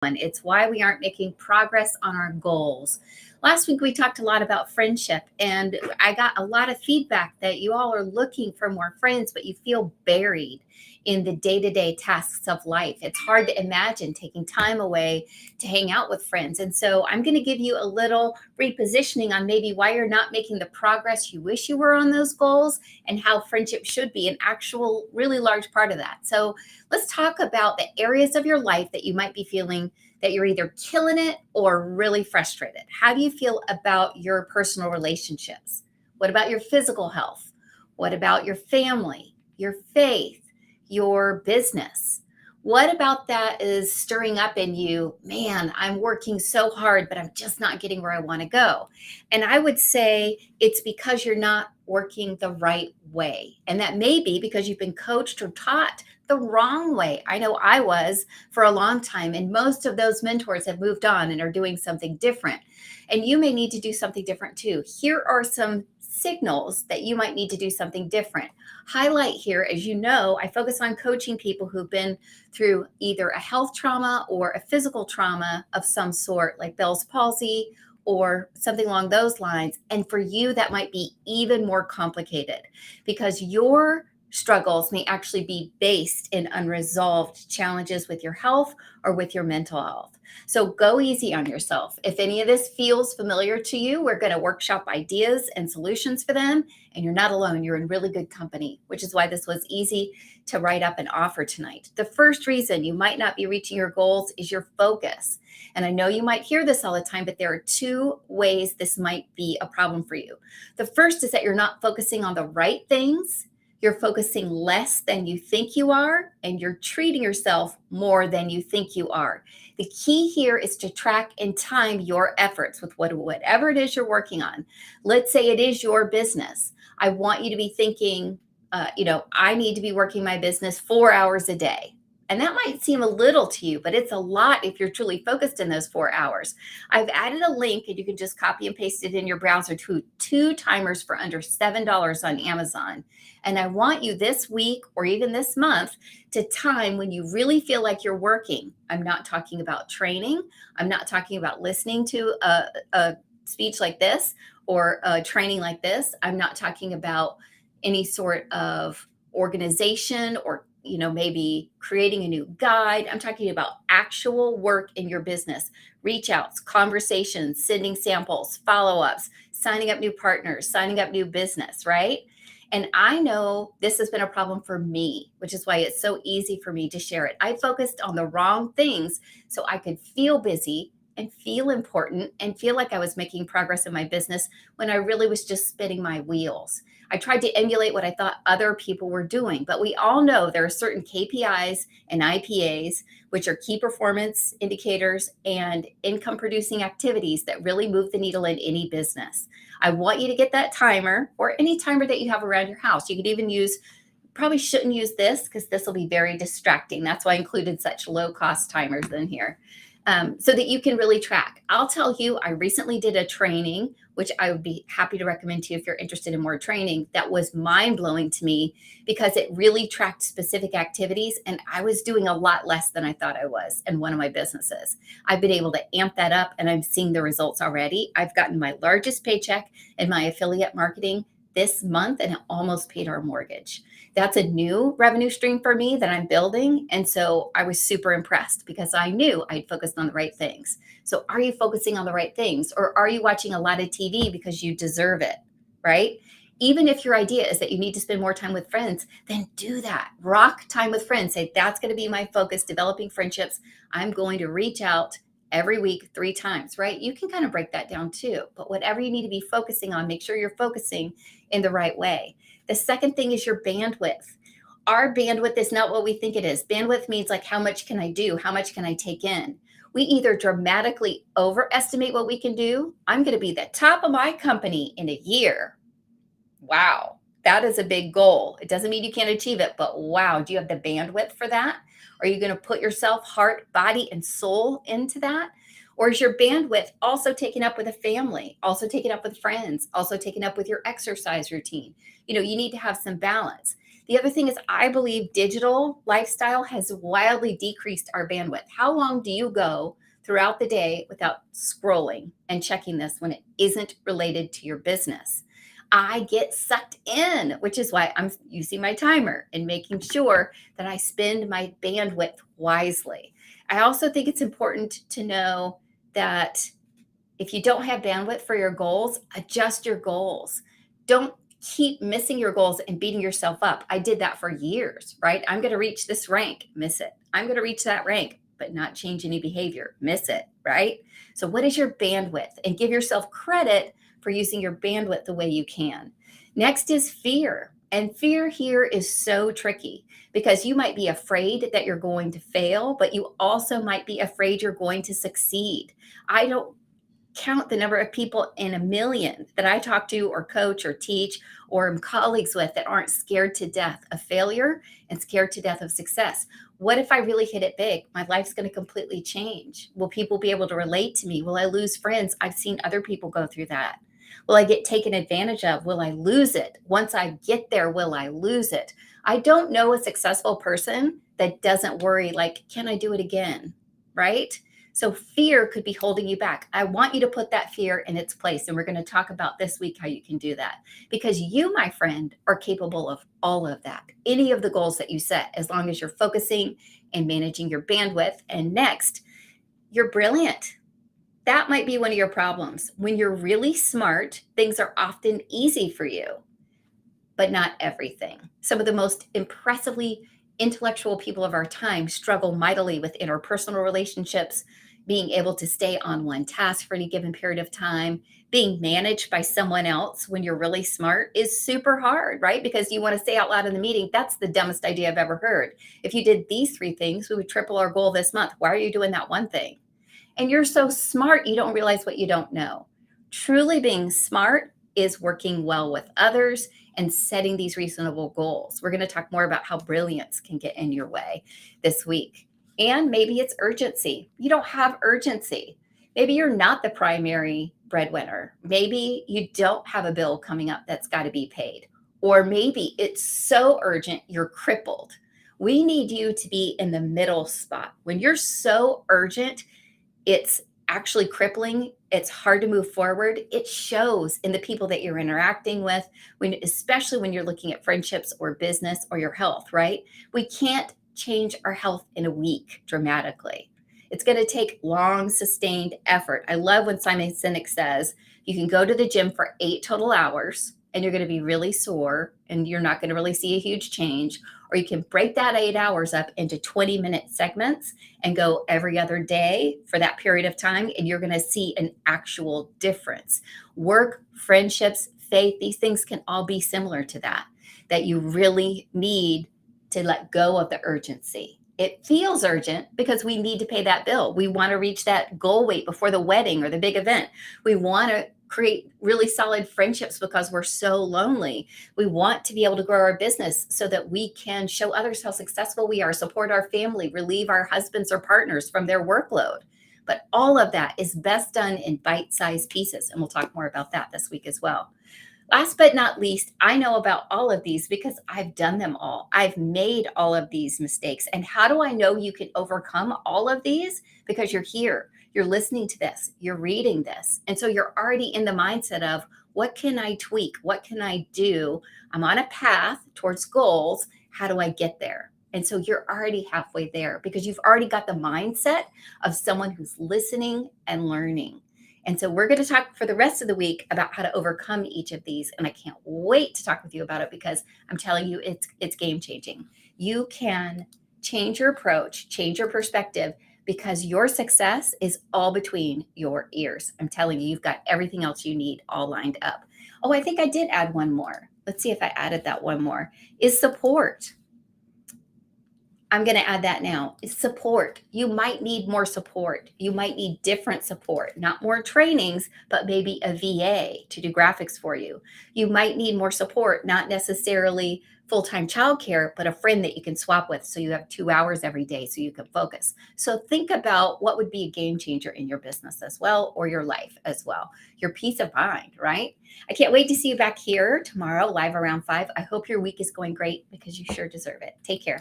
It's why we aren't making progress on our goals. Last week, we talked a lot about friendship, and I got a lot of feedback that you all are looking for more friends, but you feel buried in the day to day tasks of life. It's hard to imagine taking time away to hang out with friends. And so, I'm going to give you a little repositioning on maybe why you're not making the progress you wish you were on those goals and how friendship should be an actual, really large part of that. So, let's talk about the areas of your life that you might be feeling that you're either killing it or really frustrated. How do you feel about your personal relationships? What about your physical health? What about your family, your faith, your business? What about that is stirring up in you? Man, I'm working so hard, but I'm just not getting where I want to go. And I would say it's because you're not working the right way. And that may be because you've been coached or taught the wrong way. I know I was for a long time, and most of those mentors have moved on and are doing something different. And you may need to do something different too. Here are some signals that you might need to do something different. Highlight here, as you know, I focus on coaching people who've been through either a health trauma or a physical trauma of some sort, like Bell's palsy or something along those lines. And for you, that might be even more complicated because your struggles may actually be based in unresolved challenges with your health or with your mental health. So go easy on yourself. If any of this feels familiar to you, we're going to workshop ideas and solutions for them. And you're not alone. You're in really good company, which is why this was easy to write up and offer tonight. The first reason you might not be reaching your goals is your focus. And I know you might hear this all the time, but there are two ways this might be a problem for you. The first is that you're not focusing on the right things. You're focusing less than you think you are, and you're treating yourself more than you think you are. The key here is to track and time your efforts with whatever it is you're working on. Let's say it is your business. I want you to be thinking, I need to be working my business 4 hours a day. And that might seem a little to you, but it's a lot if you're truly focused in those 4 hours. I've added a link, and you can just copy and paste it in your browser to two timers for under $7 on Amazon. And I want you this week or even this month to time when you really feel like you're working. I'm not talking about training. I'm not talking about listening to a speech like this or a training like this. I'm not talking about any sort of organization or maybe creating a new guide. I'm talking about actual work in your business, reach outs, conversations, sending samples, follow-ups, signing up new partners, signing up new business, right? And I know this has been a problem for me, which is why it's so easy for me to share it. I focused on the wrong things so I could feel busy and feel important and feel like I was making progress in my business when I really was just spinning my wheels. I tried to emulate what I thought other people were doing, but we all know there are certain KPIs and IPAs, which are key performance indicators and income producing activities that really move the needle in any business. I want you to get that timer or any timer that you have around your house. You could even use, probably shouldn't use this because this will be very distracting. That's why I included such low cost timers in here. So that you can really track. I'll tell you, I recently did a training, which I would be happy to recommend to you if you're interested in more training, that was mind-blowing to me because it really tracked specific activities, and I was doing a lot less than I thought I was in one of my businesses. I've been able to amp that up, and I'm seeing the results already. I've gotten my largest paycheck in my affiliate marketing this month, and it almost paid our mortgage. That's a new revenue stream for me that I'm building. And so I was super impressed because I knew I'd focused on the right things. So are you focusing on the right things, or are you watching a lot of TV because you deserve it, right? Even if your idea is that you need to spend more time with friends, then do that. Rock time with friends. Say, that's going to be my focus, developing friendships. I'm going to reach out every week 3 times, right? You can kind of break that down too. But whatever you need to be focusing on, make sure you're focusing in the right way. The second thing is your bandwidth. Our bandwidth is not what we think it is. Bandwidth means like, how much can I do? How much can I take in? We either dramatically overestimate what we can do. I'm going to be the top of my company in a year. Wow, that is a big goal. It doesn't mean you can't achieve it, but wow, do you have the bandwidth for that? Are you going to put yourself, heart, body, and soul into that? Or is your bandwidth also taken up with a family, also taken up with friends, also taken up with your exercise routine? You need to have some balance. The other thing is, I believe digital lifestyle has wildly decreased our bandwidth. How long do you go throughout the day without scrolling and checking this when it isn't related to your business? I get sucked in, which is why I'm using my timer and making sure that I spend my bandwidth wisely. I also think it's important to know that if you don't have bandwidth for your goals, adjust your goals. Don't keep missing your goals and beating yourself up. I did that for years, right? I'm going to reach this rank, miss it. I'm going to reach that rank, but not change any behavior, miss it, right? So, what is your bandwidth? And give yourself credit for using your bandwidth the way you can. Next is fear. And fear here is so tricky because you might be afraid that you're going to fail, but you also might be afraid you're going to succeed. I don't count the number of people in a million that I talk to or coach or teach or am colleagues with that aren't scared to death of failure and scared to death of success. What if I really hit it big? My life's going to completely change. Will people be able to relate to me? Will I lose friends? I've seen other people go through that. Will I get taken advantage of? Will I lose it? Once I get there, will I lose it? I don't know a successful person that doesn't worry, like, can I do it again? Right? So fear could be holding you back. I want you to put that fear in its place. And we're going to talk about this week how you can do that. Because you, my friend, are capable of all of that. Any of the goals that you set, as long as you're focusing and managing your bandwidth. And next, you're brilliant. That might be one of your problems. When you're really smart, things are often easy for you, but not everything. Some of the most impressively intellectual people of our time struggle mightily with interpersonal relationships, being able to stay on one task for any given period of time. Being managed by someone else when you're really smart is super hard, right? Because you want to say out loud in the meeting, that's the dumbest idea I've ever heard. If you did these 3 things, we would triple our goal this month. Why are you doing that one thing? And you're so smart, you don't realize what you don't know. Truly being smart is working well with others and setting these reasonable goals. We're going to talk more about how brilliance can get in your way this week. And maybe it's urgency. You don't have urgency. Maybe you're not the primary breadwinner. Maybe you don't have a bill coming up that's got to be paid. Or maybe it's so urgent you're crippled. We need you to be in the middle spot. When you're so urgent, it's actually crippling. It's hard to move forward. It shows in the people that you're interacting with, especially when you're looking at friendships or business or your health, right? We can't change our health in a week dramatically. It's going to take long, sustained effort. I love when Simon Sinek says you can go to the gym for 8 total hours and you're going to be really sore and you're not going to really see a huge change. Or you can break that 8 hours up into 20-minute segments and go every other day for that period of time, and you're going to see an actual difference. Work, friendships, faith, these things can all be similar to that you really need to let go of the urgency. It feels urgent because we need to pay that bill. We want to reach that goal weight before the wedding or the big event. We want to create really solid friendships because we're so lonely. We want to be able to grow our business so that we can show others how successful we are, support our family, relieve our husbands or partners from their workload. But all of that is best done in bite-sized pieces. And we'll talk more about that this week as well. Last but not least, I know about all of these because I've done them all. I've made all of these mistakes. And how do I know you can overcome all of these? Because you're here. You're listening to this, you're reading this. And so you're already in the mindset of what can I tweak? What can I do? I'm on a path towards goals. How do I get there? And so you're already halfway there because you've already got the mindset of someone who's listening and learning. And so we're going to talk for the rest of the week about how to overcome each of these. And I can't wait to talk with you about it because I'm telling you, it's game changing. You can change your approach, change your perspective, because your success is all between your ears. I'm telling you, you've got everything else you need all lined up. Oh, I think I did add one more. Let's see if I added that one more. Is support. I'm going to add that now. Is support. You might need more support. You might need different support, not more trainings, but maybe a VA to do graphics for you. You might need more support, not necessarily full-time childcare, but a friend that you can swap with so you have 2 hours every day so you can focus. So think about what would be a game changer in your business as well, or your life as well. Your peace of mind, right? I can't wait to see you back here tomorrow, live around 5. I hope your week is going great because you sure deserve it. Take care.